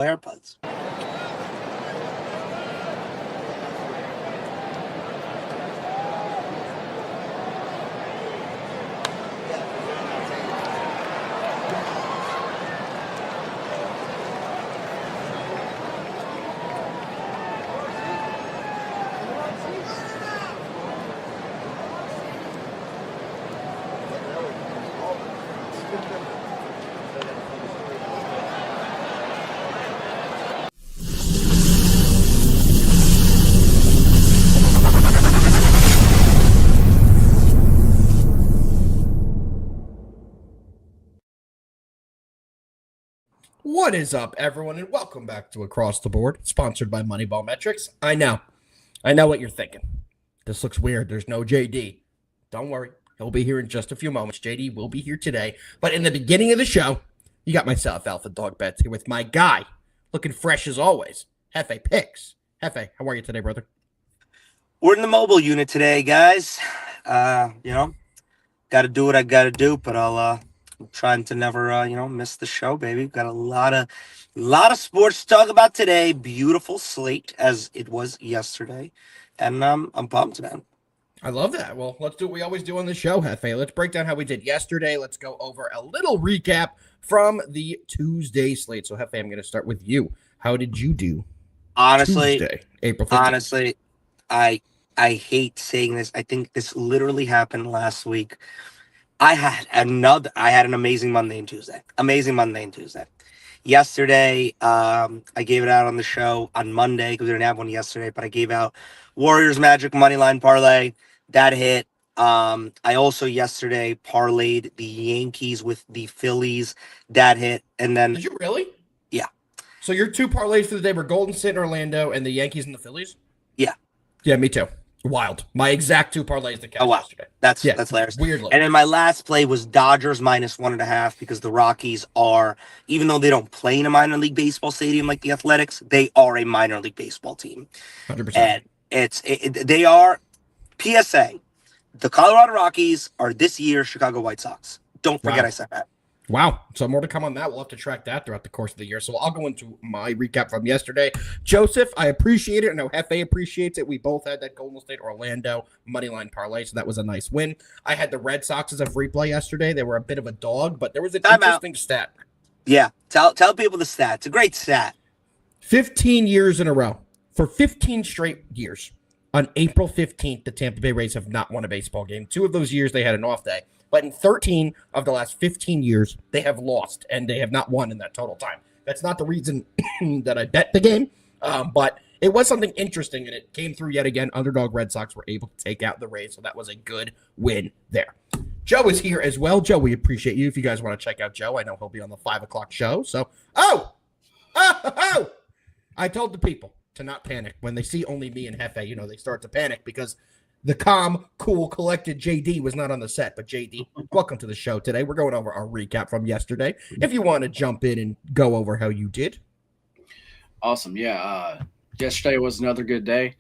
AirPods. What is up, everyone, and welcome back to Across the Board, sponsored by MoneyBall Metrics. I know what you're thinking. This looks weird. There's no JD. Don't worry. He'll be here in just a few moments. JD will be here today. But in the beginning of the show, you got myself, Alpha Dog Bets, here with my guy, looking fresh as always, Hefe Picks. Hefe, how are you today, brother? We're in the mobile unit today, guys. Got to do what I got to do, but I'm trying to never, miss the show, baby. Got a lot of sports to talk about today. Beautiful slate as it was yesterday, and I'm pumped, man. I love that. Well, let's do what we always do on the show, Hefe. Let's break down how we did yesterday. Let's go over a little recap from the Tuesday slate. So, Hefe, I'm going to start with you. How did you do? Honestly, Tuesday, April 15th? Honestly, I hate saying this. I think this literally happened last week. I had an amazing Monday and Tuesday. Yesterday, I gave it out on the show on Monday because we didn't have one yesterday, but I gave out Warriors Magic Moneyline Parlay. That hit. I also yesterday parlayed the Yankees with the Phillies. That hit. And then Did you really? Yeah. So your two parlays for the day were Golden State and Orlando and the Yankees and the Phillies? Yeah. Yeah, me too. Wild. My exact two parlays that cashed yesterday. That's hilarious. Weirdly. And then my last play was Dodgers minus 1.5 because the Rockies are, even though they don't play in a minor league baseball stadium like the Athletics, they are a minor league baseball team. 100%. And they are PSA. The Colorado Rockies are this year's Chicago White Sox. Don't forget I said that. Wow. So more to come on that. We'll have to track that throughout the course of the year. So I'll go into my recap from yesterday. Joseph, I appreciate it. I know Hefe appreciates it. We both had that Golden State Orlando moneyline parlay, so that was a nice win. I had the Red Sox as a free play yesterday. They were a bit of a dog, but there was an interesting stat. Yeah. Tell people the stat. It's a great stat. 15 years in a row. For 15 straight years. On April 15th, the Tampa Bay Rays have not won a baseball game. 2 of those years, they had an off day. But in 13 of the last 15 years, they have lost, and they have not won in that total time. That's not the reason that I bet the game, but it was something interesting, and it came through yet again. Underdog Red Sox were able to take out the Rays, so that was a good win there. Joe is here as well. Joe, we appreciate you. If you guys want to check out Joe, I know he'll be on the 5 o'clock show. So, I told the people to not panic. When they see only me and Hefe, they start to panic because the calm, cool, collected JD was not on the set. But JD, welcome to the show today. We're going over our recap from yesterday. If you want to jump in and go over how you did. Awesome. Yeah. Yesterday was another good day.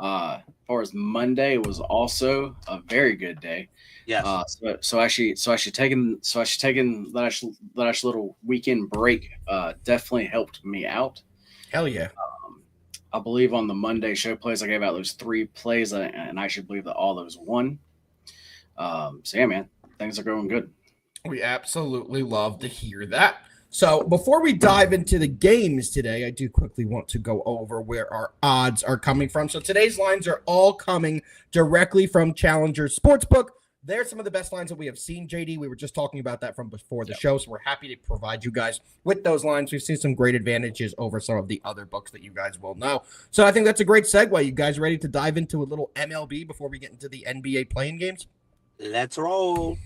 As far as Monday was also a very good day. Yeah. So actually taking that little weekend break definitely helped me out. Hell yeah. I believe on the Monday show plays, I gave out those 3 plays, and I should believe that all those won. So, yeah, man, things are going good. We absolutely love to hear that. So before we dive into the games today, I do quickly want to go over where our odds are coming from. So today's lines are all coming directly from Challenger Sportsbook. They're some of the best lines that we have seen, JD. We were just talking about that from before the show, so we're happy to provide you guys with those lines. We've seen some great advantages over some of the other books that you guys will know. So I think that's a great segue. You guys ready to dive into a little MLB before we get into the NBA playing games? Let's roll.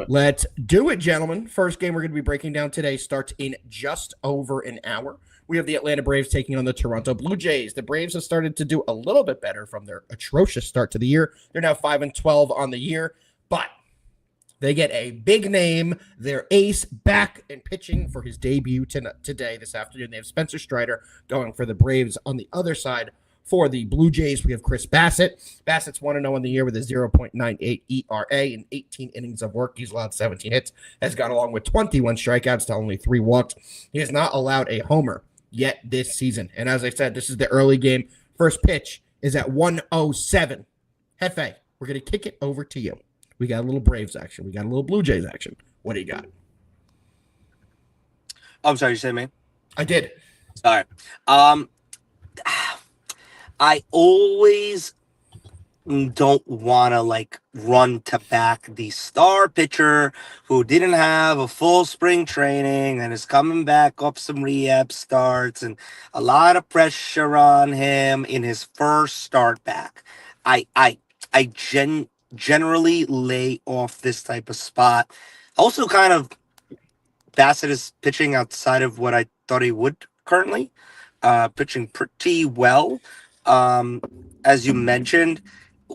Let's do it, gentlemen. First game we're going to be breaking down today starts in just over an hour. We have the Atlanta Braves taking on the Toronto Blue Jays. The Braves have started to do a little bit better from their atrocious start to the year. They're now 5-12 on the year. But they get a big name, their ace, back and pitching for his debut today, this afternoon. They have Spencer Strider going for the Braves. On the other side, for the Blue Jays, we have Chris Bassett. Bassett's 1-0 in the year with a 0.98 ERA in 18 innings of work. He's allowed 17 hits, has gone along with 21 strikeouts to only 3 walks. He has not allowed a homer yet this season. And as I said, this is the early game. First pitch is at 1:07. Hefe, we're going to kick it over to you. We got a little Braves action. We got a little Blue Jays action. What do you got? Oh, I'm sorry, you said me? I did. All right. I always don't want to like run to back the star pitcher who didn't have a full spring training and is coming back off some rehab starts and a lot of pressure on him in his first start back. I generally lay off this type of spot. Also, kind of Bassett is pitching outside of what I thought he would currently. Pitching pretty well. As you mentioned,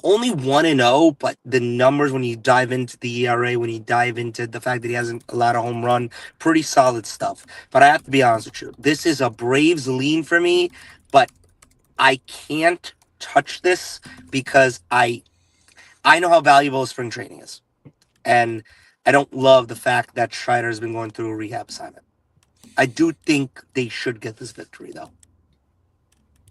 only 1-0, but the numbers when you dive into the ERA, when you dive into the fact that he hasn't allowed a home run, pretty solid stuff. But I have to be honest with you, this is a Braves lean for me, but I can't touch this because I know how valuable spring training is. And I don't love the fact that Strider has been going through a rehab assignment. I do think they should get this victory, though.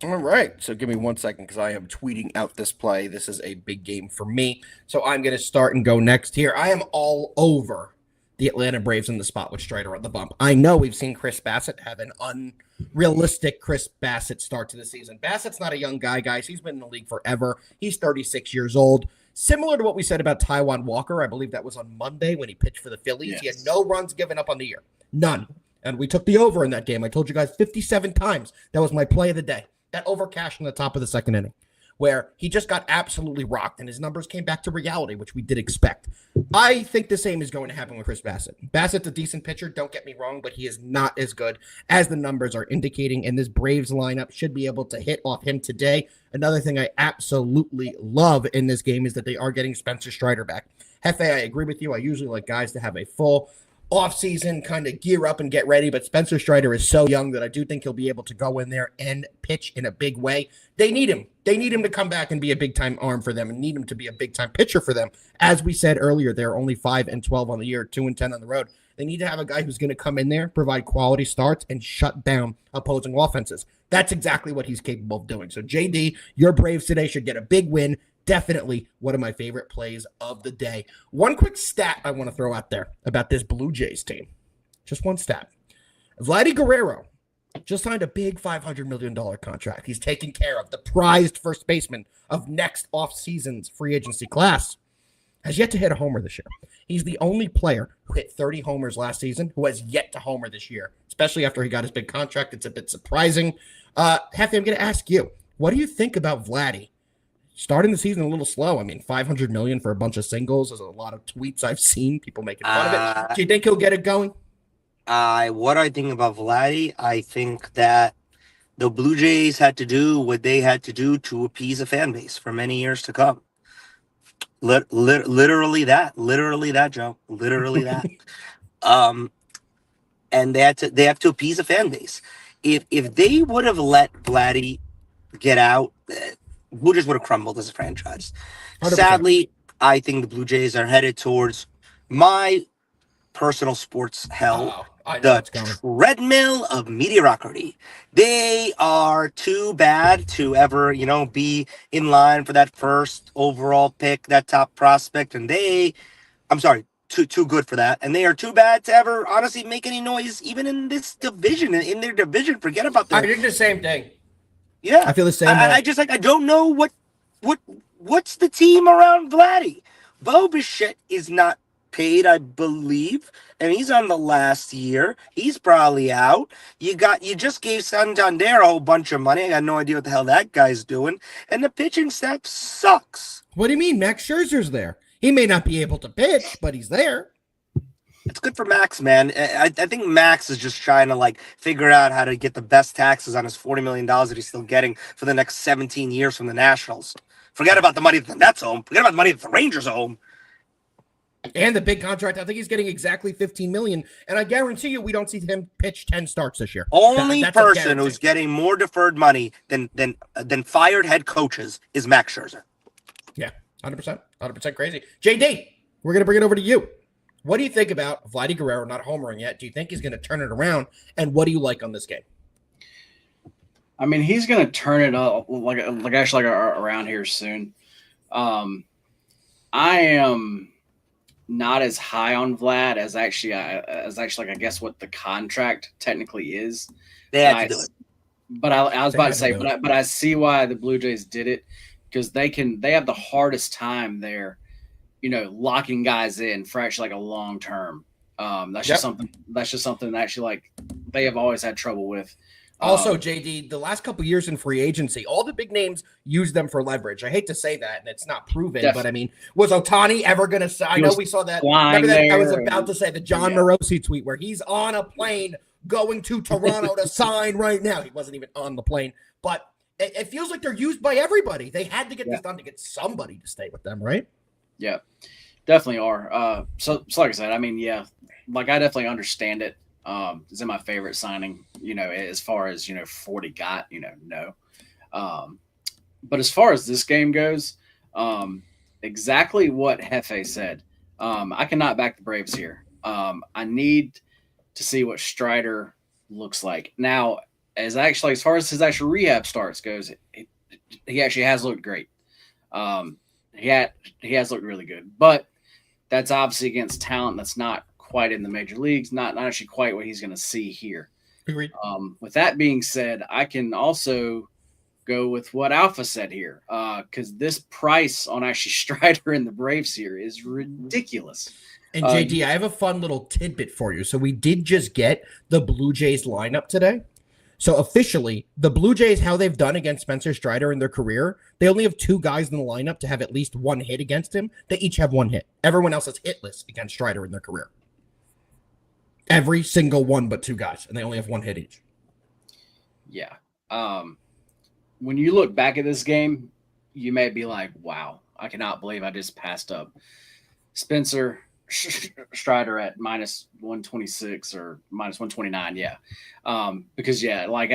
All right. So give me 1 second because I am tweeting out this play. This is a big game for me. So I'm going to start and go next here. I am all over the Atlanta Braves in the spot with Strider on the bump. I know we've seen Chris Bassett have an unrealistic Chris Bassett start to the season. Bassett's not a young guy, guys. He's been in the league forever. He's 36 years old. Similar to what we said about Taijuan Walker, I believe that was on Monday when he pitched for the Phillies. Yes. He had no runs given up on the year. None. And we took the over in that game. I told you guys 57 times. That was my play of the day. That over cashed in the top of the second inning, where he just got absolutely rocked and his numbers came back to reality, which we did expect. I think the same is going to happen with Chris Bassett. Bassett's a decent pitcher, don't get me wrong, but he is not as good as the numbers are indicating, and this Braves lineup should be able to hit off him today. Another thing I absolutely love in this game is that they are getting Spencer Strider back. Hefe, I agree with you. I usually like guys to have a full off-season, kind of gear up and get ready, but Spencer Strider is so young that I do think he'll be able to go in there and pitch in a big way. They need him. They need him to come back and be a big-time arm for them and need him to be a big-time pitcher for them. As we said earlier, they're only 5-12 on the year, 2-10 on the road. They need to have a guy who's going to come in there, provide quality starts, and shut down opposing offenses. That's exactly what he's capable of doing. So, JD, your Braves today should get a big win. Definitely one of my favorite plays of the day. One quick stat I want to throw out there about this Blue Jays team. Just one stat. Vladdy Guerrero just signed a big $500 million contract. He's taking care of the prized first baseman of next offseason's free agency class. Has yet to hit a homer this year. He's the only player who hit 30 homers last season who has yet to homer this year, especially after he got his big contract. It's a bit surprising. Hefe, I'm going to ask you, what do you think about Vladdy? Starting the season a little slow. I mean, $500 million for a bunch of singles. There's a lot of tweets I've seen, people making fun of it. Do you think he'll get it going? What I think about Vladdy, I think that the Blue Jays had to do what they had to do to appease a fan base for many years to come. Literally that, Joe. Literally that. And they have to appease a fan base. If they would have let Vladdy get out, Blue Jays would have crumbled as a franchise. 100%. Sadly, I think the Blue Jays are headed towards my personal sports hell, the treadmill of mediocrity. They are too bad to ever, be in line for that first overall pick, that top prospect. And too good for that. And they are too bad to ever honestly make any noise, even in this division, in their division. Forget about that. I did the same thing. Yeah, I feel the same way. I don't know what's the team around Vladdy. Bo Bichette is not paid, I believe, and he's on the last year. He's probably out. You just gave Santander a whole bunch of money. I got no idea what the hell that guy's doing. And the pitching staff sucks. What do you mean? Max Scherzer's there. He may not be able to pitch, but he's there. It's good for Max, man. I think Max is just trying to figure out how to get the best taxes on his $40 million that he's still getting for the next 17 years from the Nationals. Forget about the money that the Nets owe him. Forget about the money that the Rangers owe him. And the big contract. I think he's getting exactly $15 million. And I guarantee you we don't see him pitch 10 starts this year. Only person who's getting more deferred money than fired head coaches is Max Scherzer. Yeah, 100%. 100% crazy. JD, we're going to bring it over to you. What do you think about Vladdy Guerrero not homering yet? Do you think he's going to turn it around? And what do you like on this game? I mean, he's going to turn it up like actually around here soon. Um, I am not as high on Vlad as actually like I guess what the contract technically is. They But had to I do it. but I was They about to had to say, do it. but I see why the Blue Jays did it because they have the hardest time there, locking guys in for actually like a long term. Yep. That's just something that actually like they have always had trouble with. Also, Um, JD, the last couple years in free agency, all the big names use them for leverage. I hate to say that, and it's not proven, but def- I mean, was Otani ever going to sign? I he know was we saw that. Remember flying that? I was there, about and to say the John yeah, Morosi tweet where he's on a plane going to Toronto to sign right now. He wasn't even on the plane, but it feels like they're used by everybody. They had to get yeah, this done to get somebody to stay with them, right? yeah, definitely are. So like I said, I mean, yeah, like I definitely understand it. It's in my favorite signing, as far as 40 got, no. Um, but as far as this game goes, exactly what Hefe said. I cannot back the Braves here. I need to see what Strider looks like. Now, as far as his actual rehab starts goes, he actually has looked great. Um, he has looked really good, but that's obviously against talent that's not quite in the major leagues, not actually quite what he's going to see here. Agreed. With that being said, I can also go with what Alpha said here, because this price on actually Strider and the Braves here is ridiculous. And Uh, JD, I have a fun little tidbit for you. So we did just get the Blue Jays lineup today. So officially, the Blue Jays, how they've done against Spencer Strider in their career, they only have two guys in the lineup to have at least one hit against him. They each have one hit. Everyone else is hitless against Strider in their career. Every single one but two guys, and they only have one hit each. yeah. When you look back at this game, you may be like, "Wow, I cannot believe I just passed up Spencer Strider at -126 or -129." Yeah, because yeah, like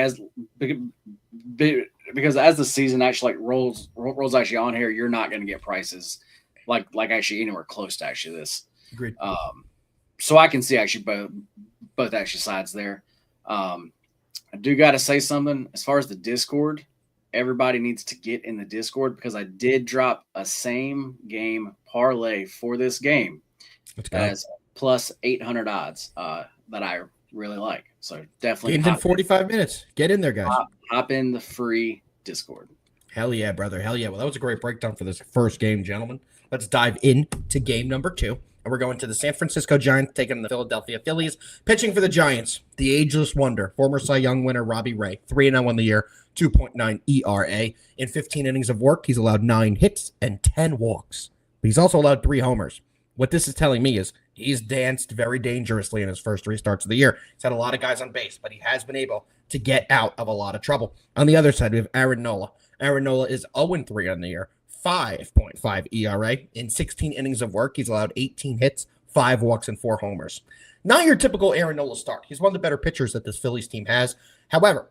because as the season actually like rolls actually on here, you're not going to get prices like actually anywhere close to actually this. Agreed. So I can see actually both actually sides there. I do got to say something as far as the Discord. Everybody needs to get in the Discord because I did drop a same game parlay for this game Let's go. as plus 800 odds that I really like. So definitely Games in 45 minutes. Get in there, guys. hop in the free Discord. Hell yeah, brother. Hell yeah. Well, that was a great breakdown for this first game, gentlemen. Let's dive into game number 2. And we're going to the San Francisco Giants taking the Philadelphia Phillies. Pitching for the Giants, the ageless wonder, former Cy Young winner Robbie Ray, 3-0 on the year, 2.9 ERA. In 15 innings of work, he's allowed 9 hits and 10 walks. But he's also allowed 3 homers. What this is telling me is he's danced very dangerously in his first 3 starts of the year. He's had a lot of guys on base, but he has been able to get out of a lot of trouble. On the other side, we have Aaron Nola. Aaron Nola is 0-3 on the year, 5.5 ERA. In 16 innings of work, he's allowed 18 hits, 5 walks, and 4 homers. Not your typical Aaron Nola start. He's one of the better pitchers that this Phillies team has. However,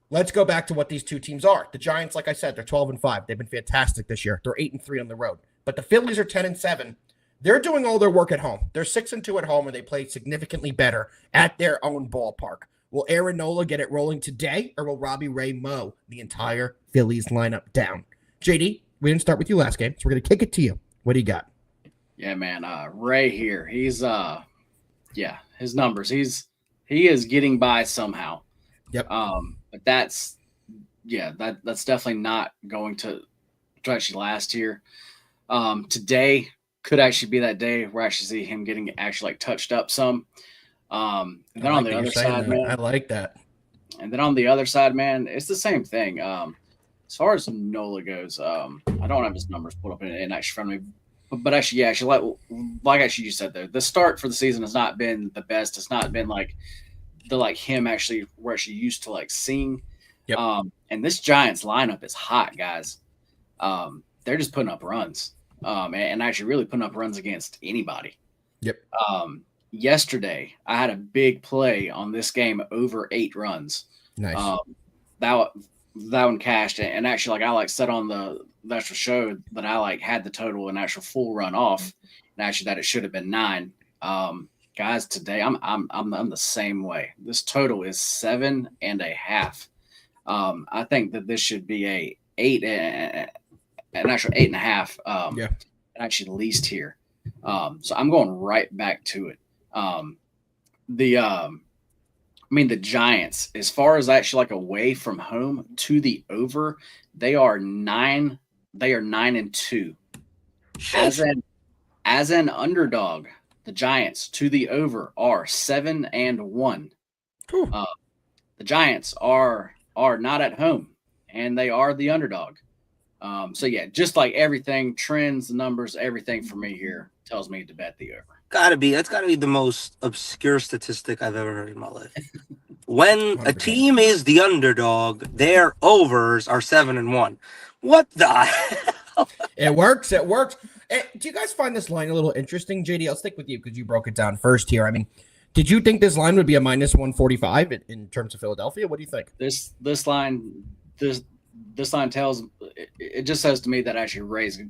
let's go back to what these two teams are. The Giants, like I said, they're 12-5. They've been fantastic this year. They're 8-3 on the road. But the Phillies are 10-7. They're doing all their work at home. They're 6-2 at home, and they play significantly better at their own ballpark. Will Aaron Nola get it rolling today, or will Robbie Ray mow the entire Phillies lineup down? JD, we didn't start with you last game, so we're going to kick it to you. What do you got? Yeah, man. Ray here. He's his numbers. He is getting by somehow. Yep. But that's definitely not going to actually last here. Today could actually be that day where I actually see him getting actually like touched up some. And then on the other side, man, I like that. And then on the other side, man, it's the same thing. As far as Nola goes, I don't have his numbers put up in actually front of me. But actually, yeah, actually, like actually you said there, the start for the season has not been the best. It's not been like him actually we're actually used to like seeing. Yep. And this Giants lineup is hot, guys. They're just putting up runs. And actually really putting up runs against anybody. Yep. Yesterday, I had a big play on this game over 8 runs. Nice. That one cashed, and actually, like I like said on the actual show that I like had the total and actual full run off, and actually that it should have been 9. Guys, today I'm the same way. This total is 7.5. I think that this should be an actual 8.5. Yeah. Actually least here. So I'm going right back to it. The Giants, as far as actually like away from home to the over, they are 9. They are 9-2. As an underdog, the Giants to the over are 7-1. The Giants are not at home, and they are the underdog. So yeah, just like everything, trends, numbers, everything for me here tells me to bet the over. That's gotta be the most obscure statistic I've ever heard in my life. When a 100%. team is the underdog, their overs are 7-1. What the hell? It works. It works. Do you guys find this line a little interesting, JD? I'll stick with you because you broke it down first here. I mean, did you think this line would be a minus 145 in terms of Philadelphia? What do you think? This line tells it just says to me that actually Ray's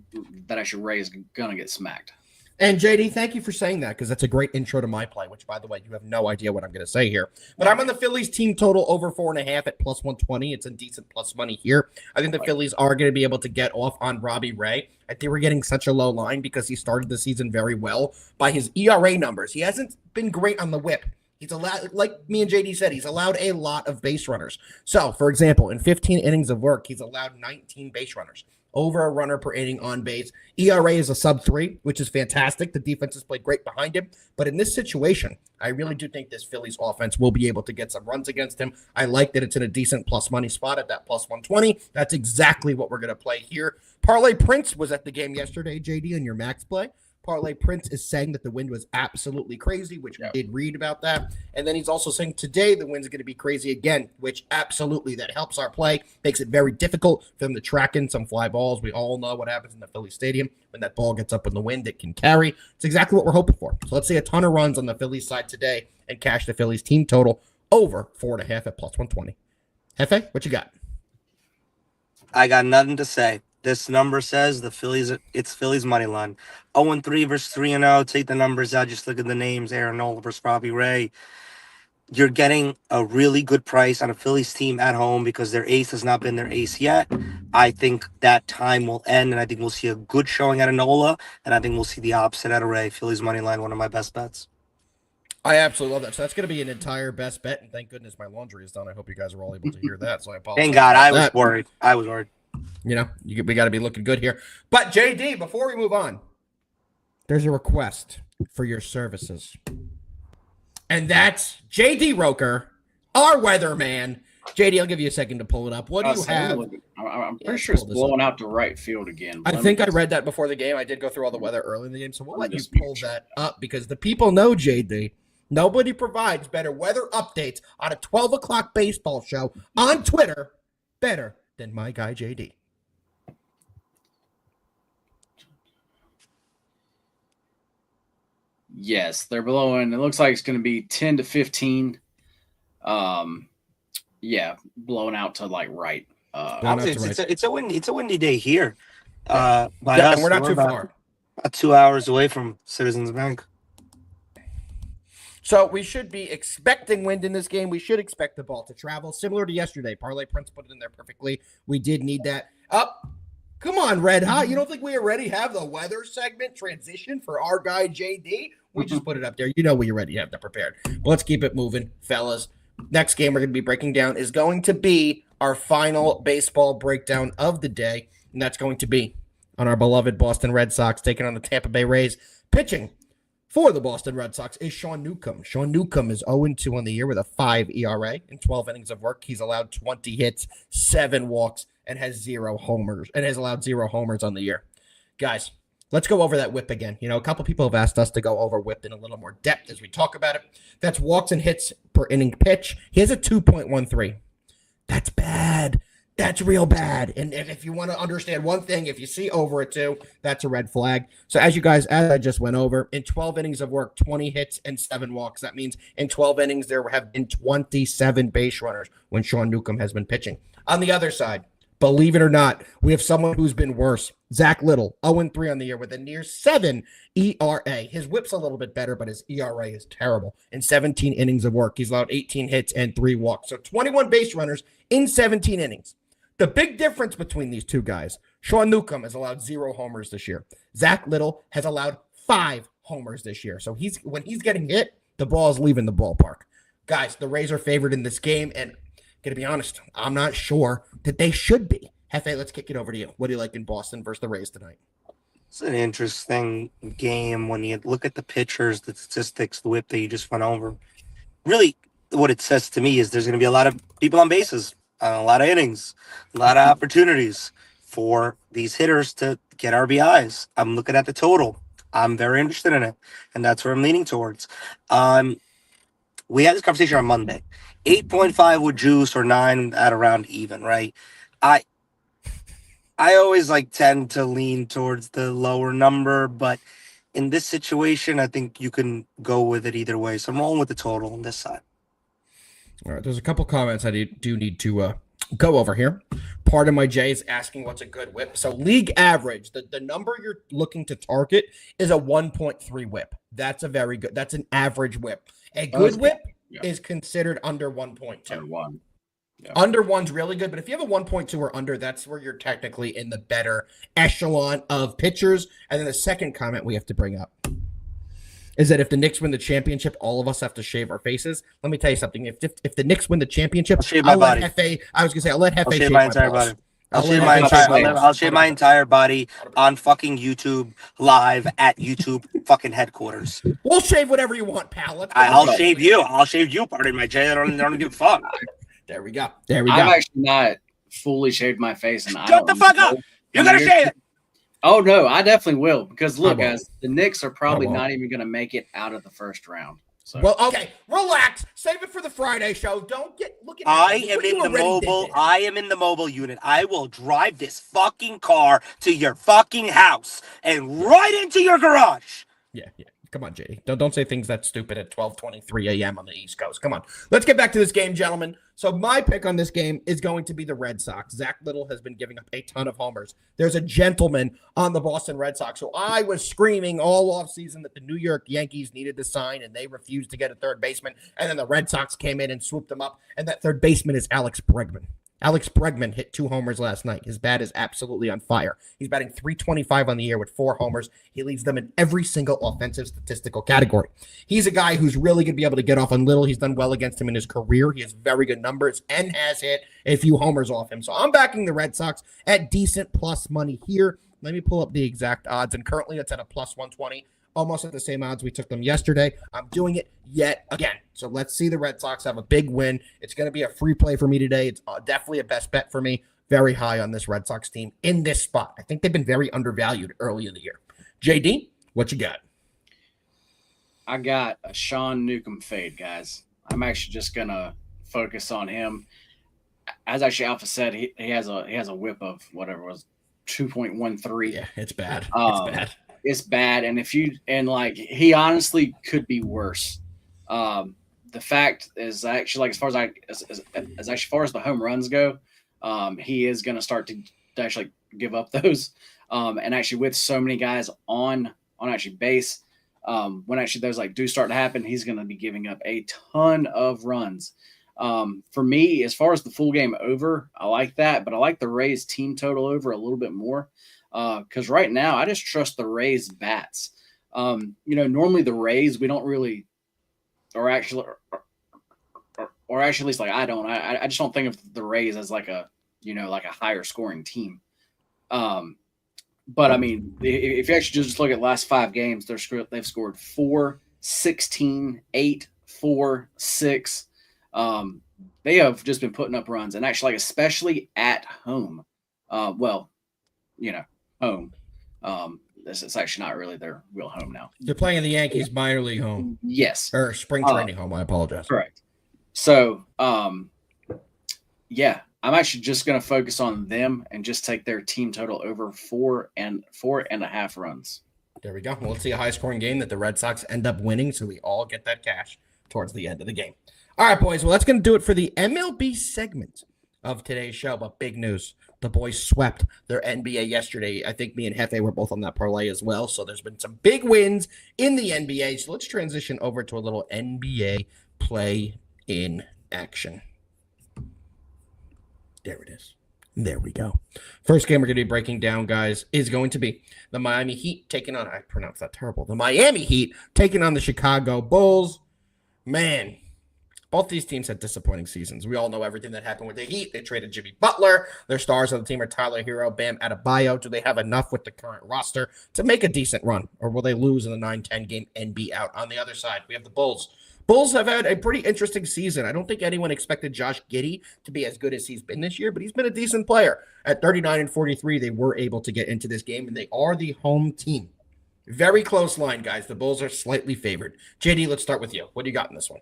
gonna get smacked. And JD, thank you for saying that because that's a great intro to my play, which, by the way, you have no idea what I'm going to say here. But I'm on the Phillies team total over 4.5 at plus 120. It's a decent plus money here. I think the Phillies are going to be able to get off on Robbie Ray. I think we're getting such a low line because he started the season very well by his ERA numbers. He hasn't been great on the whip. He's allowed, like me and JD said, he's allowed a lot of base runners. So, for example, in 15 innings of work, he's allowed 19 base runners. Over a runner per inning on base. ERA is a sub-3, which is fantastic. The defense has played great behind him. But in this situation, I really do think this Phillies offense will be able to get some runs against him. I like that it's in a decent plus money spot at that plus 120. That's exactly what we're going to play here. Parlay Prince was at the game yesterday, JD, in your max play. Parlay Prince is saying that the wind was absolutely crazy, which we did read about that. And then he's also saying today the wind's going to be crazy again, which absolutely that helps our play, makes it very difficult for them to track in some fly balls. We all know what happens in the Philly Stadium. When that ball gets up in the wind, it can carry. It's exactly what we're hoping for. So let's see a ton of runs on the Phillies side today and cash the Phillies team total over 4.5 at plus 120. Hefe, what you got? I got nothing to say. This number says it's Phillies money line. 0-3 versus 3-0. Take the numbers out. Just look at the names. Aaron Nola versus Robbie Ray. You're getting a really good price on a Phillies team at home because their ace has not been their ace yet. I think that time will end, and I think we'll see a good showing out of Nola, and I think we'll see the opposite out of Ray. Phillies money line, one of my best bets. I absolutely love that. So that's going to be an entire best bet, and thank goodness my laundry is done. I hope you guys are all able to hear that. So I apologize. Thank God. I was worried. You know, we got to be looking good here. But JD, before we move on, there's a request for your services. And that's JD Roker, our weatherman. JD, I'll give you a second to pull it up. What do you have? I'm pretty sure it's blowing out to right field again. I think I read that before the game. I did go through all the weather early in the game, so we'll let you pull that up because the people know, JD. Nobody provides better weather updates on a 12 o'clock baseball show on Twitter better than my guy JD. Yes, they're blowing. It looks like it's going to be 10 to 15. Yeah, blowing out to like right. It's a windy day here. We're not too far. About 2 hours away from Citizens Bank. So we should be expecting wind in this game. We should expect the ball to travel, similar to yesterday. Parlay Prince put it in there perfectly. We did need that. Come on, Red Hot. You don't think we already have the weather segment transition for our guy JD? We just put it up there. You know we already have that prepared. Well, let's keep it moving, fellas. Next game we're going to be breaking down is going to be our final baseball breakdown of the day, and that's going to be on our beloved Boston Red Sox taking on the Tampa Bay Rays. Pitching for the Boston Red Sox is Sean Newcomb. Sean Newcomb is 0-2 on the year with a 5 ERA in 12 innings of work. He's allowed 20 hits, 7 walks, and has 0 homers, and has allowed 0 homers on the year. Guys, let's go over that whip again. You know, a couple people have asked us to go over whip in a little more depth as we talk about it. That's walks and hits per inning pitch. He has a 2.13. That's bad. That's real bad. And if you want to understand one thing, if you see over a 2, that's a red flag. So as I just went over, in 12 innings of work, 20 hits and 7 walks. That means in 12 innings, there have been 27 base runners when Sean Newcomb has been pitching. On the other side, believe it or not, we have someone who's been worse. Zach Little, 0-3 on the year with a near 7 ERA. His whip's a little bit better, but his ERA is terrible. In 17 innings of work, he's allowed 18 hits and 3 walks. So 21 base runners in 17 innings. The big difference between these two guys, Sean Newcomb has allowed 0 homers this year. Zach Little has allowed 5 homers this year. So when he's getting hit, the ball is leaving the ballpark. Guys, the Rays are favored in this game, and gonna be honest, I'm not sure that they should be. Hefe, let's kick it over to you. What do you like in Boston versus the Rays tonight? It's an interesting game when you look at the pitchers, the statistics, the whip that you just went over. Really, what it says to me is there's going to be a lot of people on bases, a lot of innings, a lot of opportunities for these hitters to get RBIs. I'm looking at the total. I'm very interested in it, and that's where I'm leaning towards. We had this conversation on Monday. 8.5 with juice or 9 at around even, right? I always tend to lean towards the lower number, but in this situation, I think you can go with it either way. So I'm rolling with the total on this side. All right, there's a couple comments I do need to go over here. Part of my J is asking what's a good whip. So league average, the number you're looking to target is a 1.3 whip. That's a very good. That's an average whip. A good whip is considered under 1.2. Under 1. Yeah. Under 1's really good, but if you have a 1.2 or under, that's where you're technically in the better echelon of pitchers. And then the second comment we have to bring up is that if the Knicks win the championship, all of us have to shave our faces. Let me tell you something. If the Knicks win the championship, I'll let Hefe. I was gonna say I'll let Hefe shave my entire body. I'll shave my entire body on fucking YouTube live at YouTube fucking headquarters. We'll shave whatever you want, pal. I'll shave you. I'll shave you, pardon my Jay. I don't give a fuck. There we go. I've actually not fully shaved my face, and shut the fuck up. You're gonna shave it. Oh no, I definitely will, because look, guys, the Knicks are probably not even gonna make it out of the first round. So. Well, okay, relax. Save it for the Friday show. Don't look at. I am in the mobile unit. I will drive this fucking car to your fucking house and right into your garage. Yeah. Come on, JD. Don't say things that stupid at 12:23 a.m. on the East Coast. Come on. Let's get back to this game, gentlemen. So my pick on this game is going to be the Red Sox. Zach Little has been giving up a ton of homers. There's a gentleman on the Boston Red Sox. So I was screaming all offseason that the New York Yankees needed to sign, and they refused to get a third baseman. And then the Red Sox came in and swooped them up. And that third baseman is Alex Bregman. Alex Bregman hit 2 homers last night. His bat is absolutely on fire. He's batting .325 on the year with 4 homers. He leads them in every single offensive statistical category. He's a guy who's really going to be able to get off on Little. He's done well against him in his career. He has very good numbers and has hit a few homers off him. So I'm backing the Red Sox at decent plus money here. Let me pull up the exact odds, and currently it's at a plus 120. Almost at the same odds we took them yesterday. I'm doing it yet again. So let's see the Red Sox have a big win. It's going to be a free play for me today. It's definitely a best bet for me. Very high on this Red Sox team in this spot. I think they've been very undervalued early in the year. JD, what you got? I got a Sean Newcomb fade, guys. I'm actually just going to focus on him. As actually Alpha said, he has a whip of whatever it was, 2.13. Yeah, it's bad. It's bad. It's bad, and he honestly could be worse. The fact is actually as far as the home runs go, he is going to start to actually give up those. And actually, with so many guys on actually base, when actually those do start to happen, he's going to be giving up a ton of runs. For me, as far as the full game over, I like that, but I like the Rays team total over a little bit more. Because right now, I just trust the Rays bats. Normally the Rays, we don't really, or actually, at least I don't. I just don't think of the Rays as like a higher scoring team. But I mean, if you actually just look at last 5 games, they've scored 4, 16, 8, 4, 6. They have just been putting up runs, and actually, especially at home. Home. It's actually not really their real home now. They're playing in the Yankees minor league home. Yes. Or spring training home. I apologize. Correct. So, I'm actually just going to focus on them and just take their team total over 4.5 runs. There we go. Well, let's see a high scoring game that the Red Sox end up winning, so we all get that cash towards the end of the game. All right, boys. Well, that's going to do it for the MLB segment of today's show. But big news. The boys swept their NBA yesterday. I think me and Hefe were both on that parlay as well. So there's been some big wins in the NBA. So let's transition over to a little NBA play in action. There it is. There we go. First game we're going to be breaking down, guys, is going to be the Miami Heat taking on, I pronounced that terrible, the Miami Heat taking on the Chicago Bulls. Man, both these teams had disappointing seasons. We all know everything that happened with the Heat. They traded Jimmy Butler. Their stars on the team are Tyler Hero, Bam Adebayo. Do they have enough with the current roster to make a decent run? Or will they lose in the 9-10 game and be out? On the other side, we have the Bulls. Bulls have had a pretty interesting season. I don't think anyone expected Josh Giddey to be as good as he's been this year, but he's been a decent player. At 39 and 43, they were able to get into this game, and they are the home team. Very close line, guys. The Bulls are slightly favored. JD, let's start with you. What do you got in this one?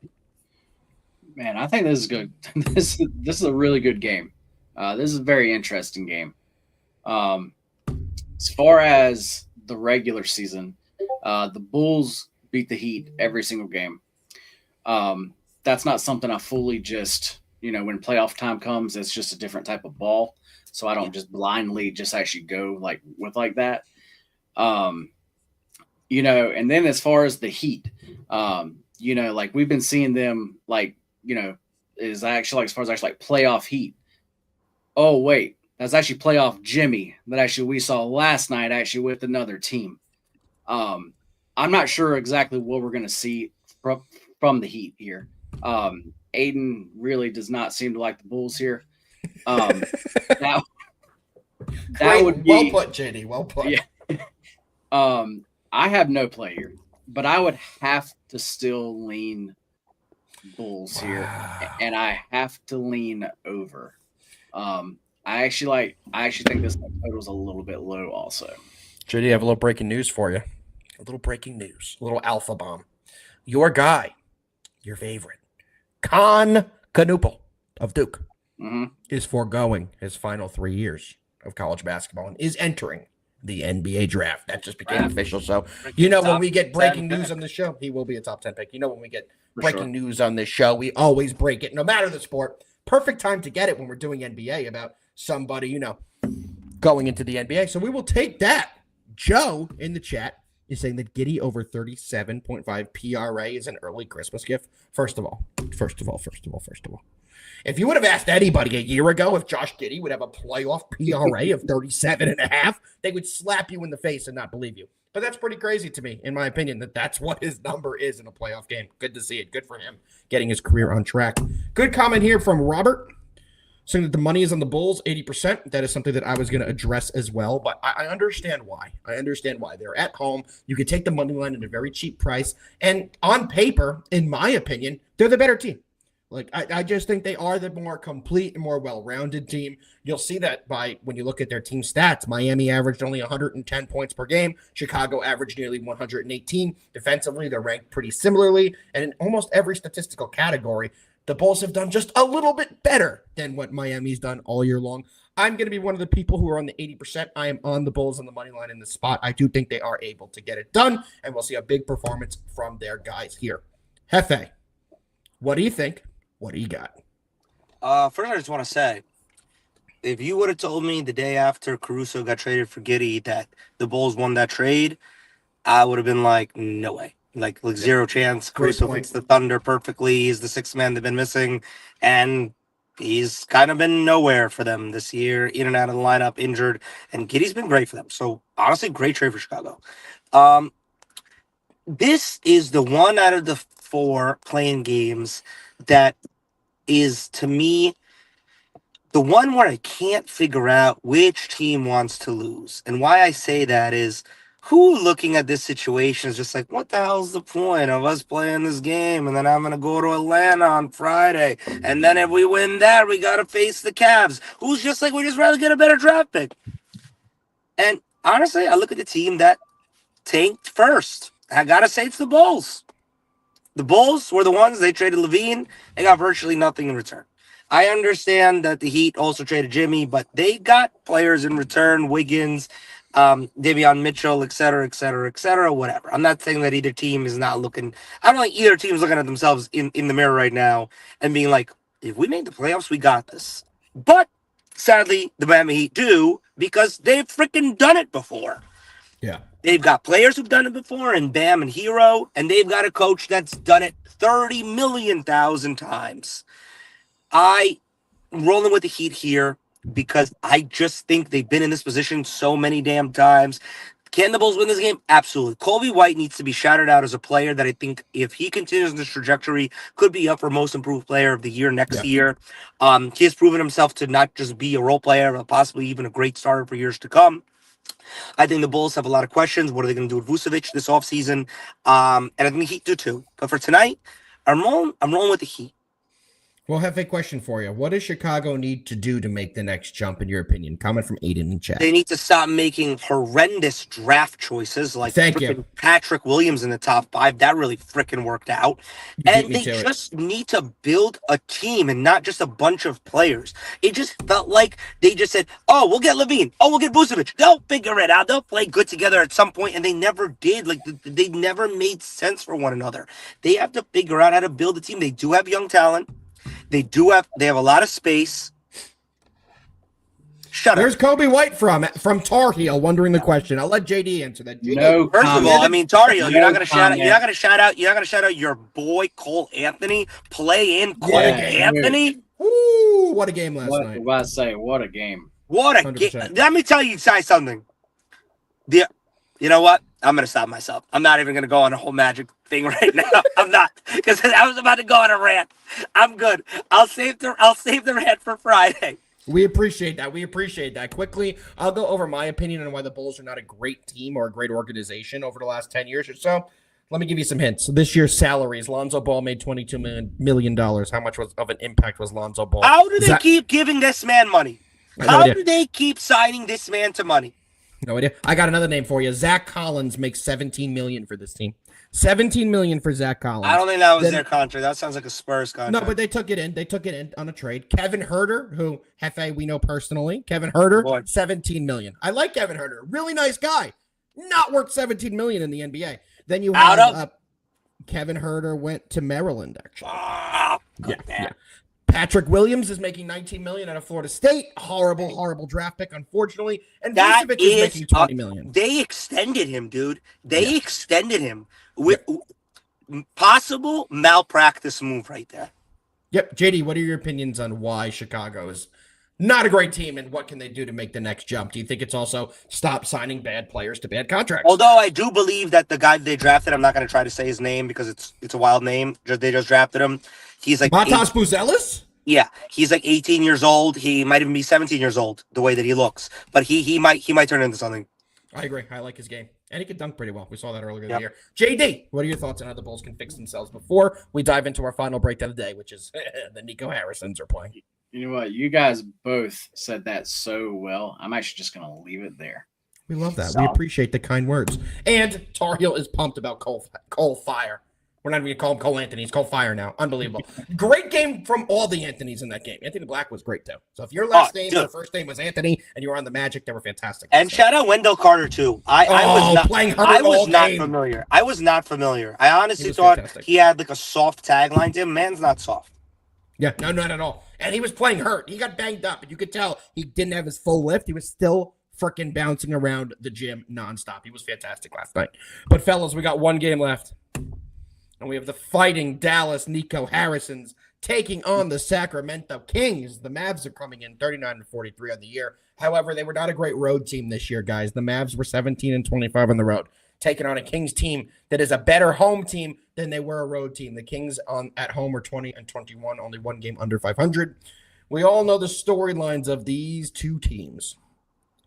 Man, I think this is good. This is a really good game. This is a very interesting game. As far as the regular season, the Bulls beat the Heat every single game. That's not something I fully just, when playoff time comes, it's just a different type of ball. So I don't just blindly just actually go like that. And then as far as the Heat, like we've been seeing them is actually as far as actually like playoff Heat. Oh, wait, that's actually playoff Jimmy that actually we saw last night actually with another team. I'm not sure exactly what we're going to see from the Heat here. Aiden really does not seem to like the Bulls here. That would be well put, JD. Well put. Yeah. I have no play here, but I would have to still lean Bulls here, and I have to lean over. I actually think this total's a little bit low also. JD, I have a little breaking news for you. A little breaking news. A little alpha bomb. Your guy, your favorite, Con Canuple of Duke, is foregoing his final 3 years of college basketball and is entering the NBA draft. That just became official. So, when we get breaking news on the show, he will be a top 10 pick. When we get breaking news on this show, we always break it, no matter the sport. Perfect time to get it when we're doing NBA about somebody, going into the NBA. So we will take that. Joe in the chat is saying that Giddey over 37.5 PRA is an early Christmas gift. First of all. If you would have asked anybody a year ago if Josh Giddey would have a playoff PRA of 37.5, they would slap you in the face and not believe you. But that's pretty crazy to me, in my opinion, that's what his number is in a playoff game. Good to see it. Good for him getting his career on track. Good comment here from Robert, saying that the money is on the Bulls, 80%. That is something that I was going to address as well, but I understand why. They're at home. You could take the money line at a very cheap price, and on paper, in my opinion, they're the better team. I just think they are the more complete and more well-rounded team. You'll see that when you look at their team stats. Miami averaged only 110 points per game. Chicago averaged nearly 118. Defensively, they're ranked pretty similarly. And in almost every statistical category, the Bulls have done just a little bit better than what Miami's done all year long. I'm going to be one of the people who are on the 80%. I am on the Bulls on the money line in this spot. I do think they are able to get it done, and we'll see a big performance from their guys here. Hefe, what do you think? What do you got? First, I just want to say, if you would have told me the day after Caruso got traded for Giddey that the Bulls won that trade, I would have been like, no way. Like zero chance. Caruso fits the Thunder perfectly. He's the sixth man they've been missing, and he's kind of been nowhere for them this year, in and out of the lineup, injured, and Giddey's been great for them. So, honestly, great trade for Chicago. This is the one out of the 4 playing games that is, to me, the one where I can't figure out which team wants to lose. And why I say that is, who looking at this situation is just like, what the hell's the point of us playing this game? And then I'm going to go to Atlanta on Friday. And then if we win that, we got to face the Cavs. Who's just like, we just rather get a better draft pick. And honestly, I look at the team that tanked first. I got to say it's the Bulls. The Bulls were the ones, they traded Levine. They got virtually nothing in return. I understand that the Heat also traded Jimmy, but they got players in return, Wiggins, Davion Mitchell, et cetera, whatever. I'm not saying that either team is not looking. I don't think either team is looking at themselves in the mirror right now and being like, if we make the playoffs, we got this. But sadly, the Miami Heat do, because they've freaking done it before. Yeah. They've got players who've done it before, and Bam and Hero, and they've got a coach that's done it 30 million thousand times. I rolling with the Heat here because I just think they've been in this position so many damn times. Can the Bulls win this game? Absolutely. Colby White needs to be shouted out as a player that I think if he continues this trajectory could be up for most improved player of the year next year. He has proven himself to not just be a role player, but possibly even a great starter for years to come. I think the Bulls have a lot of questions. What are they going to do with Vucevic this offseason? And I think the Heat do too. But for tonight, I'm rolling with the Heat. We'll have a question for you. What does Chicago need to do to make the next jump, in your opinion? Comment from Aiden in chat. They need to stop making horrendous draft choices like Patrick Williams in the top 5. That really freaking worked out. And they just need to build a team and not just a bunch of players. It just felt like they just said, oh, we'll get Levine. Oh, we'll get Vucevic. They'll figure it out. They'll play good together at some point, and they never did. Like, they never made sense for one another. They have to figure out how to build a team. They do have young talent. They have a lot of space. There's Kobe White from Tar Heel wondering the question. I'll let JD answer that. JD, first of all, I mean Tar Heel, you're not gonna shout out your boy Cole Anthony, play in Cole Anthony. Ooh, what a game last night. What I say, what a game. What a game. Let me tell you guys something. You know what? I'm going to stop myself. I'm not even going to go on a whole Magic thing right now. I'm not, because I was about to go on a rant. I'm good. I'll save the rant for Friday. We appreciate that. Quickly, I'll go over my opinion on why the Bulls are not a great team or a great organization over the last 10 years or so. Let me give you some hints. This year's salaries, Lonzo Ball made $22 million. How much of an impact was Lonzo Ball? How do they keep giving this man money? How do they keep signing this man to money? No idea. I got another name for you. Zach Collins makes $17 million for this team. $17 million for Zach Collins. I don't think that was their contract. That sounds like a Spurs contract. No, but they took it in. They took it in on a trade. Kevin Huerter, who Hefe we know personally. Kevin Huerter, $17 million. I like Kevin Huerter. Really nice guy. Not worth $17 million in the NBA. Then you have Kevin Huerter went to Maryland, actually. Yeah. Patrick Williams is making $19 million out of Florida State. Horrible draft pick, unfortunately. And Vucevic is making $20 million. They extended him, dude. They extended him with possible malpractice move right there. Yep. JD, what are your opinions on why Chicago is not a great team and what can they do to make the next jump? Do you think it's also stop signing bad players to bad contracts? Although I do believe that the guy they drafted, I'm not going to try to say his name because it's a wild name. They just drafted him. He's like Matas Buzelis? Yeah, he's like 18 years old. He might even be 17 years old, the way that he looks. But he might turn into something. I agree. I like his game. And he can dunk pretty well. We saw that earlier in the year. JD, what are your thoughts on how the Bulls can fix themselves before we dive into our final breakdown of the day, which is the Nico Harrisons are playing? You know what? You guys both said that so well. I'm actually just going to leave it there. We love that. We appreciate the kind words. And Tar Heel is pumped about Cole Fire. We're not even going to call him Cole Anthony. He's Cole Fire now. Unbelievable. Great game from all the Anthonys in that game. Anthony Black was great, too. So if your last name or first name was Anthony and you were on the Magic, they were fantastic. And shout out Wendell Carter, too. I was not familiar. I honestly thought he had like a soft tagline to him. Man's not soft. Yeah, no, not at all. And he was playing hurt. He got banged up, and you could tell he didn't have his full lift. He was still freaking bouncing around the gym nonstop. He was fantastic last night. But, fellas, we got one game left. And we have the fighting Dallas Nico Harrisons taking on the Sacramento Kings. The Mavs are coming in 39-43 on the year. However, they were not a great road team this year, guys. The Mavs were 17-25 on the road, taking on a Kings team that is a better home team than they were a road team. The Kings at home were 20-21, only one game under 500. We all know the storylines of these two teams.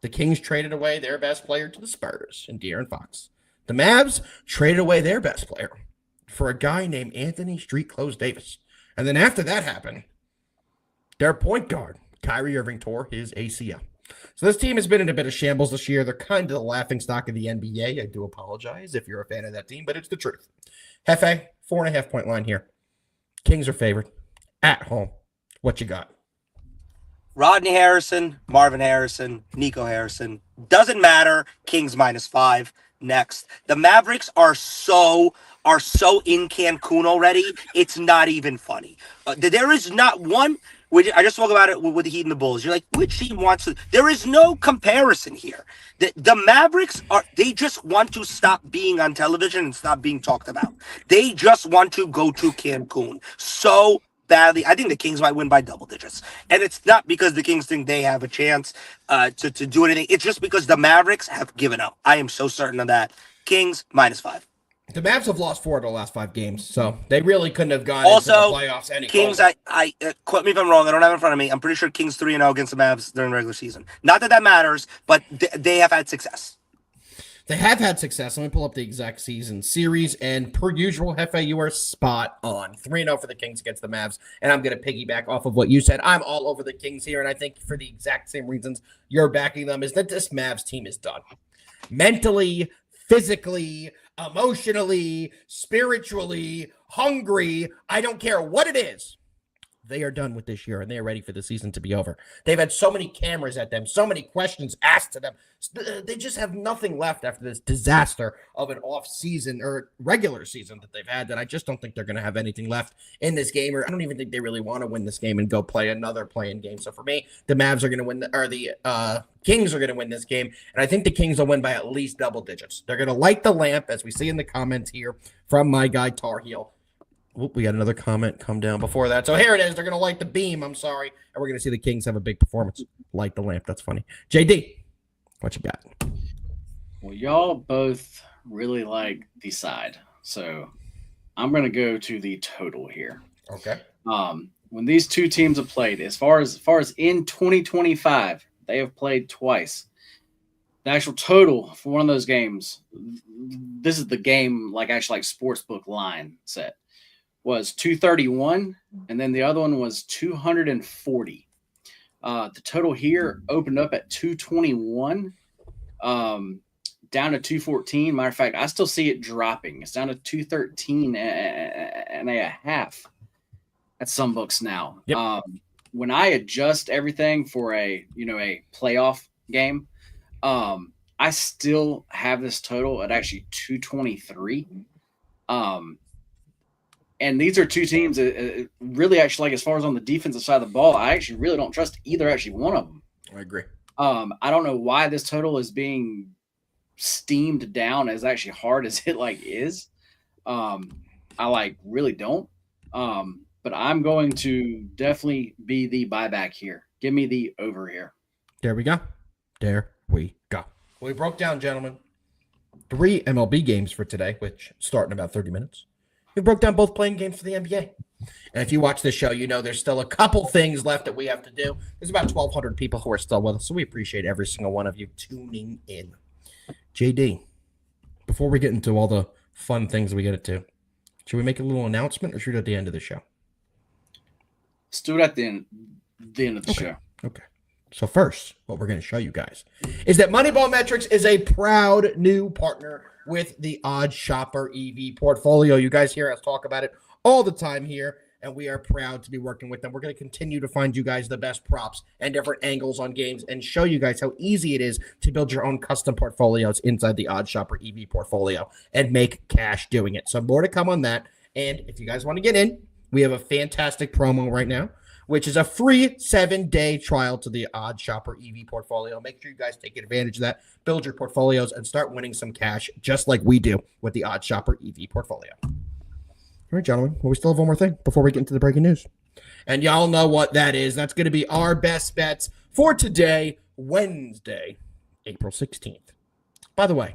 The Kings traded away their best player to the Spurs in De'Aaron Fox. The Mavs traded away their best player for a guy named Anthony Street Clothes Davis. And then after that happened, their point guard, Kyrie Irving, tore his ACL. So this team has been in a bit of shambles this year. They're kind of the laughingstock of the NBA. I do apologize if you're a fan of that team, but it's the truth. Hefe, 4.5 point line here. Kings are favored at home. What you got? Rodney Harrison, Marvin Harrison, Nico Harrison. Doesn't matter. Kings -5. Next. The Mavericks are so in Cancun already. It's not even funny. There is not one. I just spoke about it with the Heat and the Bulls. You're like, which team wants to? There is no comparison here. The Mavericks they just want to stop being on television and stop being talked about. They just want to go to Cancun so badly. I think the Kings might win by double digits. And it's not because the Kings think they have a chance to do anything. It's just because the Mavericks have given up. I am so certain of that. Kings -5. The Mavs have lost 4 of the last 5 games, so they really couldn't have gone Also, into the playoffs any Kings, colder. quote me if I'm wrong. I don't have it in front of me. I'm pretty sure Kings 3-0 against the Mavs during the regular season. Not that matters, but they have had success. They have had success. Let me pull up the exact season series, and per usual, Hefe, you are spot on. 3-0 for the Kings against the Mavs, and I'm going to piggyback off of what you said. I'm all over the Kings here, and I think for the exact same reasons you're backing them, is that this Mavs team is done. Mentally, physically, emotionally, spiritually, hungry, I don't care what it is. They are done with this year, and they are ready for the season to be over. They've had so many cameras at them, so many questions asked to them. They just have nothing left after this disaster of an off-season or regular season that they've had, that I just don't think they're going to have anything left in this game, or I don't even think they really want to win this game and go play another playing game. So for me, the Mavs are going to win, the Kings are going to win this game, and I think the Kings will win by at least double digits. They're going to light the lamp, as we see in the comments here from my guy Tar Heel. Oop, we got another comment come down before that. So here it is. They're going to light the beam. I'm sorry. And we're going to see the Kings have a big performance. Light the lamp. That's funny. JD, what you got? Well, y'all both really like the side. So I'm going to go to the total here. Okay. When these two teams have played, as far as in 2025, they have played twice. The actual total for one of those games, this is the game, like actually like sportsbook line set, was 231, and then the other one was 240. The total here opened up at 221, down to 214. Matter of fact, I still see it dropping. It's down to 213 and a half at some books now. Yep. When I adjust everything for a playoff game, I still have this total at actually 223. And these are two teams that really actually, like, as far as on the defensive side of the ball, I actually really don't trust either actually one of them. I agree. I don't know why this total is being steamed down as actually hard as it is. I really don't. But I'm going to definitely be the buyback here. Give me the over here. There we go. We broke down, gentlemen, 3 MLB games for today, which start in about 30 minutes. We broke down both playing games for the NBA. And if you watch this show, you know there's still a couple things left that we have to do. There's about 1,200 people who are still with us, so we appreciate every single one of you tuning in. JD, before we get into all the fun things we get into, should we make a little announcement, or should we do it at the end of the show? Let's do it at the end of the show. Okay. So first, what we're going to show you guys is that Moneyball Metrics is a proud new partner with the Odd Shopper EV portfolio. You guys hear us talk about it all the time here, and we are proud to be working with them. We're going to continue to find you guys the best props and different angles on games and show you guys how easy it is to build your own custom portfolios inside the Odd Shopper EV portfolio and make cash doing it. So more to come on that. And if you guys want to get in, we have a fantastic promo right now, which is a free 7-day trial to the Odd Shopper EV portfolio. Make sure you guys take advantage of that, build your portfolios, and start winning some cash just like we do with the Odd Shopper EV portfolio. All right, gentlemen, well, we still have one more thing before we get into the breaking news. And y'all know what that is. That's going to be our best bets for today, Wednesday, April 16th. By the way,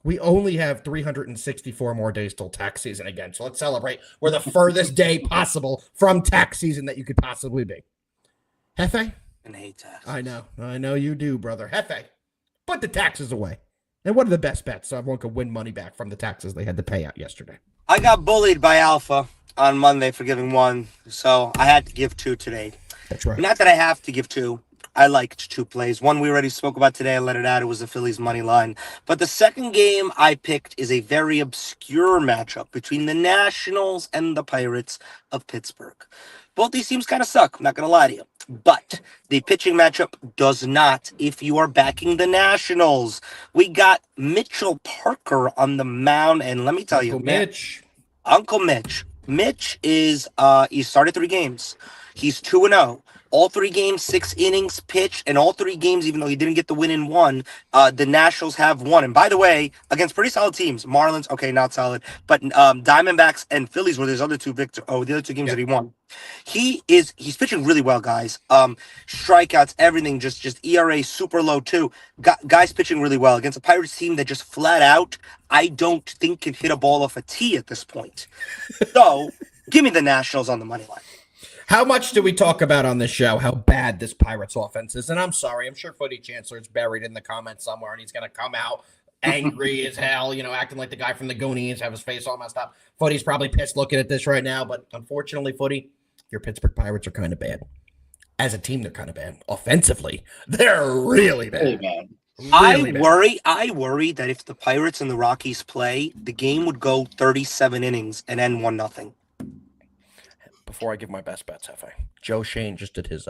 we only have 364 more days till tax season again. So let's celebrate. We're the furthest day possible from tax season that you could possibly be. Hefe? I hate tax. I know you do, brother. Hefe, put the taxes away. And what are the best bets so everyone can win money back from the taxes they had to pay out yesterday? I got bullied by Alpha on Monday for giving 1, so I had to give 2 today. That's right. Not that I have to give 2. I liked 2 plays. One we already spoke about today. I let it out. It was the Phillies money line. But the second game I picked is a very obscure matchup between the Nationals and the Pirates of Pittsburgh. Both these teams kind of suck. I'm not going to lie to you. But the pitching matchup does not if you are backing the Nationals. We got Mitchell Parker on the mound. And let me tell you, Uncle Mitch. Uncle Mitch. Mitch is, he started 3 games. He's 2-0. All 3 games, 6 innings pitched, and all 3 games, even though he didn't get the win in one, the Nationals have won. And by the way, against pretty solid teams, Marlins, okay, not solid, but Diamondbacks and Phillies were his other two the other 2 games that he won. He's pitching really well, guys. Strikeouts, everything, just ERA super low too. Guys pitching really well against a Pirates team that just flat out, I don't think can hit a ball off a tee at this point. So give me the Nationals on the money line. How much do we talk about on this show how bad this Pirates offense is? And I'm sorry, I'm sure Footy Chancellor is buried in the comments somewhere, and he's going to come out angry as hell, acting like the guy from the Goonies, have his face all messed up. Footy's probably pissed looking at this right now, but unfortunately, Footy, your Pittsburgh Pirates are kind of bad. As a team, they're kind of bad. Offensively, they're really bad. Really bad. I worry that if the Pirates and the Rockies play, the game would go 37 innings and end 1-0. Before I give my best bets, Hefe, Joe Shane just did his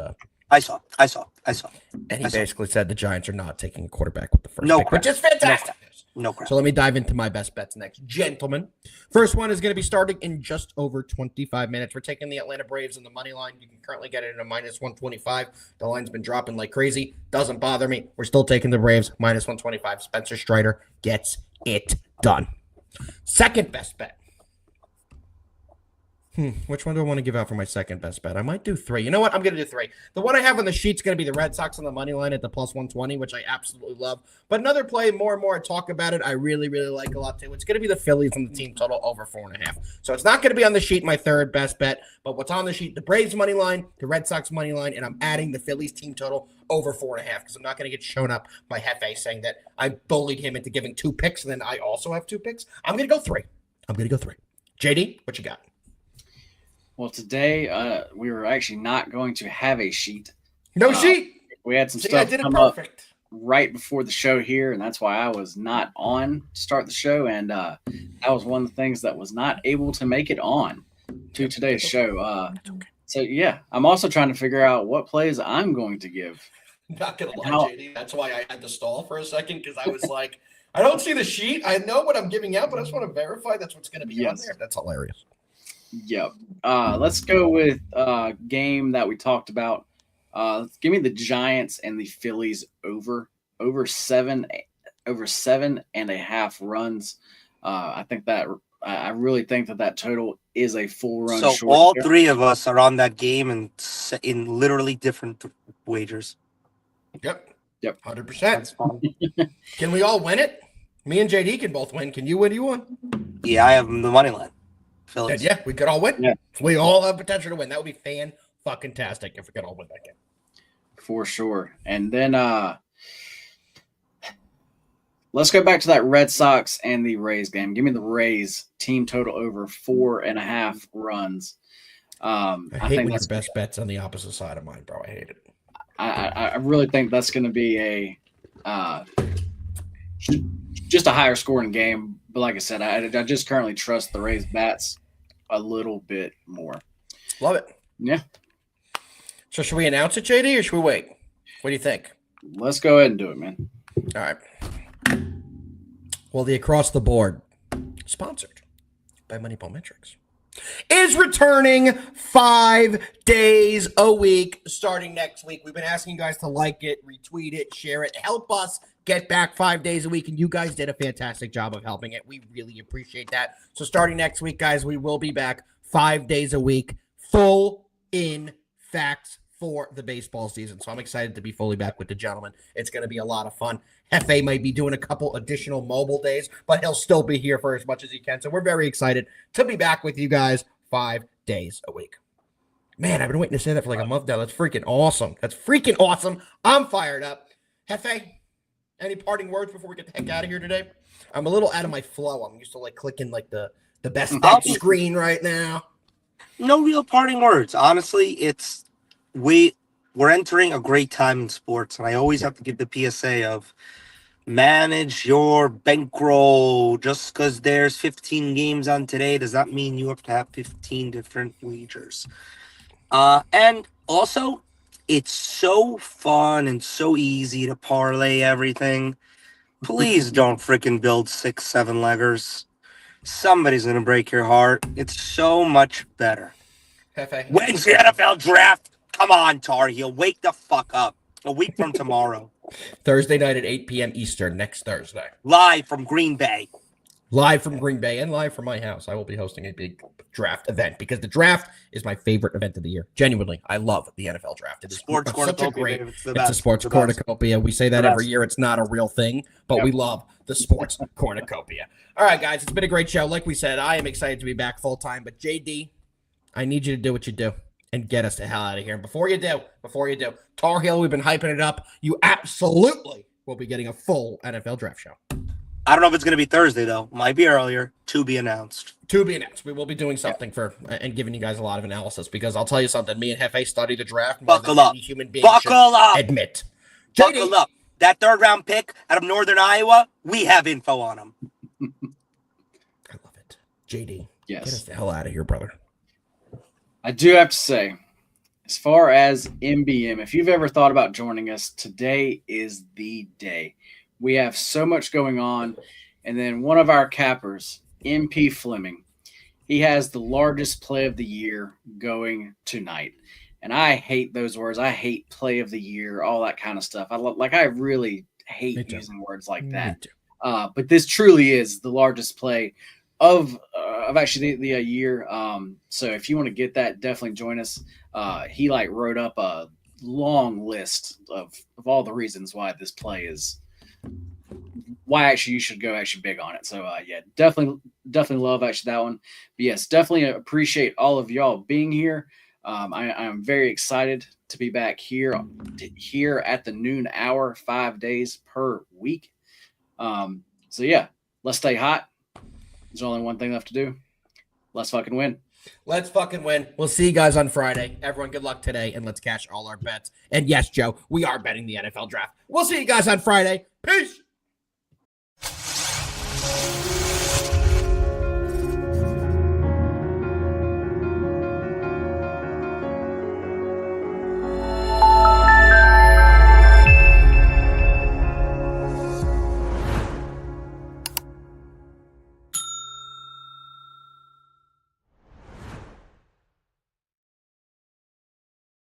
I saw. and he basically said the Giants are not taking a quarterback with the first pick, crap. which is fantastic. No crap. So let me dive into my best bets next. Gentlemen, first one is going to be starting in just over 25 minutes. We're taking the Atlanta Braves on the money line. You can currently get it at a -125. The line's been dropping like crazy. Doesn't bother me. We're still taking the Braves, -125. Spencer Strider gets it done. Second best bet. Which one do I want to give out for my second best bet? I might do 3. You know what? I'm going to do 3. The one I have on the sheet's going to be the Red Sox on the money line at the +120, which I absolutely love. But another play, more and more I talk about it, I really, really like a lot too. It's going to be the Phillies on the team total over 4.5. So it's not going to be on the sheet, my third best bet. But what's on the sheet, the Braves money line, the Red Sox money line, and I'm adding the Phillies team total over 4.5 because I'm not going to get shown up by Hefe saying that I bullied him into giving 2 picks and then I also have 2 picks. I'm going to go 3. JD, what you got? Well, today we were actually not going to have a sheet. No sheet. We had some See, stuff I did it come up perfect. right before the show here, and that's why I was not on to start the show. And that was one of the things that was not able to make it on to today's show. So, yeah, I'm also trying to figure out what plays I'm going to give. Not going to lie, JD. That's why I had to stall for a second because I was like, I don't see the sheet. I know what I'm giving out, but I just want to verify that's what's going to be on there. That's hilarious. Yep. Let's go with game that we talked about. Give me the Giants and the Phillies over 7.5 runs. I think that I really think that total is a full run. So short all here. 3 of us are on that game and in literally different wagers. Yep. 100%. That's fine. Can we all win it? Me and JD can both win. Can you win? You won? Yeah, I have the money line. Phillies. Yeah, we could all win. Yeah. We all have potential to win. That would be fan-fucking-tastic if we could all win that game. For sure. And then let's go back to that Red Sox and the Rays game. Give me the Rays team total over 4.5 runs. I hate think when that's your best bet's on the opposite side of mine, bro. I hate it. I really think that's going to be a just a higher scoring game. But like I said, I just currently trust the Rays bats a little bit more. Love it. Yeah. So should we announce it, JD, or should we wait? What do you think? Let's go ahead and do it, man. All right. Well, the Across the Board, sponsored by MoneyBall Metrics, is returning 5 days a week starting next week. We've been asking you guys to like it, retweet it, share it, help us get back 5 days a week, and you guys did a fantastic job of helping it. We really appreciate that. So starting next week, guys, we will be back 5 days a week, full in facts for the baseball season. So I'm excited to be fully back with the gentlemen. It's going to be a lot of fun. Hefe might be doing a couple additional mobile days, but he'll still be here for as much as he can. So we're very excited to be back with you guys 5 days a week. Man, I've been waiting to say that for like a month now. That's freaking awesome. I'm fired up. Hefe, any parting words before we get the heck out of here today? I'm a little out of my flow. I'm used to like clicking like the best bet screen right now. No real parting words. Honestly, we're entering a great time in sports, and I always have to give the PSA of manage your bankroll. Just because there's 15 games on today does not mean you have to have 15 different wagers. And also, it's so fun and so easy to parlay everything. Please don't freaking build 6-7 leggers. Somebody's going to break your heart. It's so much better. Hefe. When's the NFL draft? Come on, Tar Heel. Wake the fuck up. A week from tomorrow. Thursday night at 8 p.m. Eastern, next Thursday. Live from Green Bay. Live from Green Bay and live from my house. I will be hosting a big draft event because the draft is my favorite event of the year. Genuinely, I love the NFL draft. It is Sports such a cornucopia. great. It's the It's best. a sports The best. cornucopia. We say that The every best. year. It's not a real thing, but Yep. we love the sports cornucopia. All right, guys, it's been a great show. Like we said, I am excited to be back full time. But JD, I need you to do what you do and get us the hell out of here. And before you do, Tar Heel, we've been hyping it up. You absolutely will be getting a full NFL draft show. I don't know if it's going to be Thursday, though. Might be earlier. To be announced. To be announced. We will be doing something for and giving you guys a lot of analysis because I'll tell you something. Me and Hefe study the draft more Buckle than up. any human being Buckle should up. admit. Buckle JD, up. That third-round pick out of Northern Iowa, we have info on him. I love it. JD, get us Yes. the hell out of here, brother. I do have to say, as far as MBM, if you've ever thought about joining us, today is the day. We have so much going on. And then one of our cappers, MP Fleming, he has the largest play of the year going tonight. And I hate those words. I hate play of the year, all that kind of stuff. I really Me hate too. using words like Me that. too. But this truly is the largest play of actually the year. So if you want to get that, definitely join us. He wrote up a long list of all the reasons why this play is why actually you should go actually big on it. So yeah, definitely love actually that one. But yes, definitely appreciate all of y'all being here. I'm very excited to be back here at the noon hour, 5 days per week. So yeah, let's stay hot. There's only one thing left to do. Let's fucking win. Let's fucking win. We'll see you guys on Friday. Everyone, good luck today, and let's cash all our bets. And yes, Joe, we are betting the NFL draft. We'll see you guys on Friday. Peace.